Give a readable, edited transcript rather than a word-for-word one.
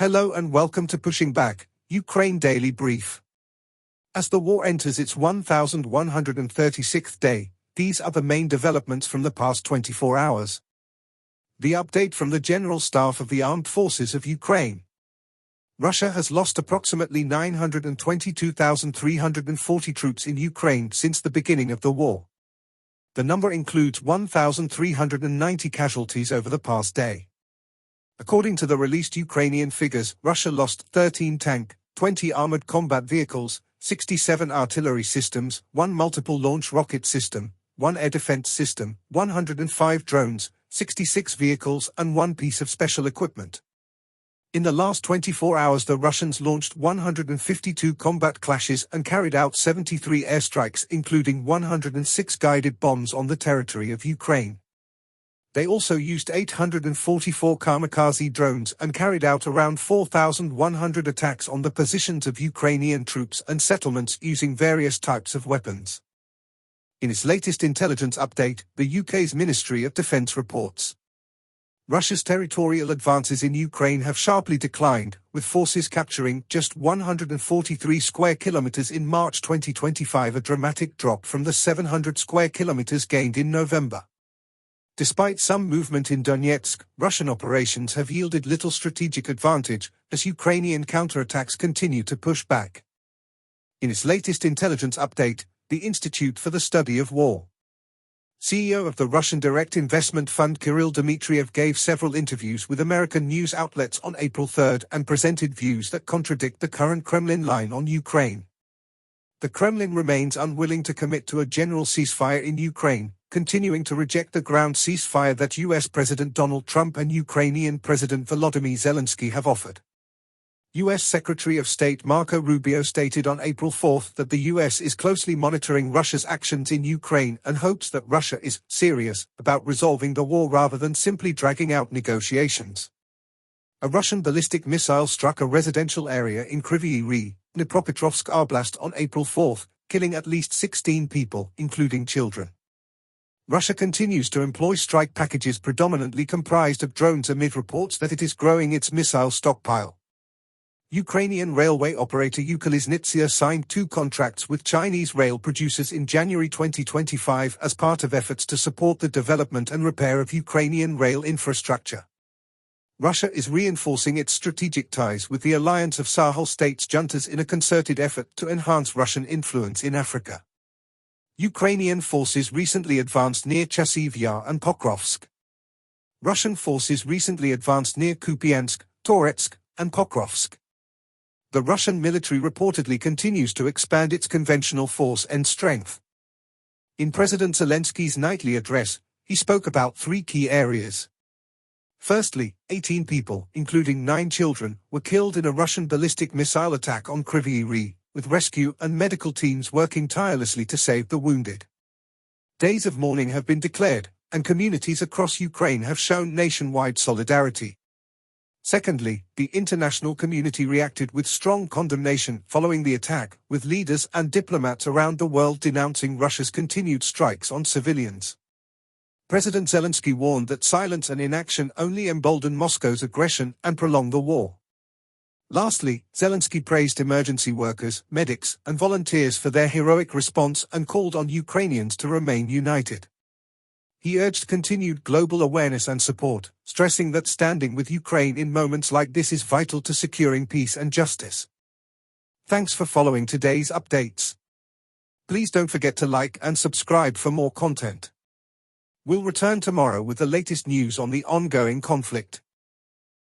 Hello and welcome to Pushing Back, Ukraine Daily Brief. As the war enters its 1136th day, these are the main developments from the past 24 hours. The update from the General Staff of the Armed Forces of Ukraine. Russia has lost approximately 922,340 troops in Ukraine since the beginning of the war. The number includes 1,390 casualties over the past day. According to the released Ukrainian figures, Russia lost 13 tank, 20 armored combat vehicles, 67 artillery systems, 1 multiple launch rocket system, 1 air defense system, 105 drones, 66 vehicles and 1 piece of special equipment. In the last 24 hours the Russians launched 152 combat clashes and carried out 73 airstrikes, including 106 guided bombs on the territory of Ukraine. They also used 844 kamikaze drones and carried out around 4,100 attacks on the positions of Ukrainian troops and settlements using various types of weapons. In its latest intelligence update, the UK's Ministry of Defence reports Russia's territorial advances in Ukraine have sharply declined, with forces capturing just 143 square kilometers in March 2025, a dramatic drop from the 700 square kilometers gained in November. Despite some movement in Donetsk, Russian operations have yielded little strategic advantage, as Ukrainian counterattacks continue to push back. In its latest intelligence update, the Institute for the Study of War CEO of the Russian Direct Investment Fund Kirill Dmitriev gave several interviews with American news outlets on April 3 and presented views that contradict the current Kremlin line on Ukraine. The Kremlin remains unwilling to commit to a general ceasefire in Ukraine, continuing to reject the ground ceasefire that US President Donald Trump and Ukrainian President Volodymyr Zelensky have offered. US Secretary of State Marco Rubio stated on April 4 that the US is closely monitoring Russia's actions in Ukraine and hopes that Russia is serious about resolving the war rather than simply dragging out negotiations. A Russian ballistic missile struck a residential area in Kryvyi Rih, Dnipropetrovsk Oblast on April 4, killing at least 16 people, including children. Russia continues to employ strike packages predominantly comprised of drones amid reports that it is growing its missile stockpile. Ukrainian railway operator Ukrelisnitsia signed 2 contracts with Chinese rail producers in January 2025 as part of efforts to support the development and repair of Ukrainian rail infrastructure. Russia is reinforcing its strategic ties with the alliance of Sahel states juntas in a concerted effort to enhance Russian influence in Africa. Ukrainian forces recently advanced near Chasiv Yar and Pokrovsk. Russian forces recently advanced near Kupiansk, Toretsk, and Pokrovsk. The Russian military reportedly continues to expand its conventional force and strength. In President Zelensky's nightly address, he spoke about 3 key areas. Firstly, 18 people, including 9 children, were killed in a Russian ballistic missile attack on Kryvyi Rih, with rescue and medical teams working tirelessly to save the wounded. Days of mourning have been declared, and communities across Ukraine have shown nationwide solidarity. Secondly, the international community reacted with strong condemnation following the attack, with leaders and diplomats around the world denouncing Russia's continued strikes on civilians. President Zelensky warned that silence and inaction only embolden Moscow's aggression and prolong the war. Lastly, Zelensky praised emergency workers, medics, and volunteers for their heroic response and called on Ukrainians to remain united. He urged continued global awareness and support, stressing that standing with Ukraine in moments like this is vital to securing peace and justice. Thanks for following today's updates. Please don't forget to like and subscribe for more content. We'll return tomorrow with the latest news on the ongoing conflict.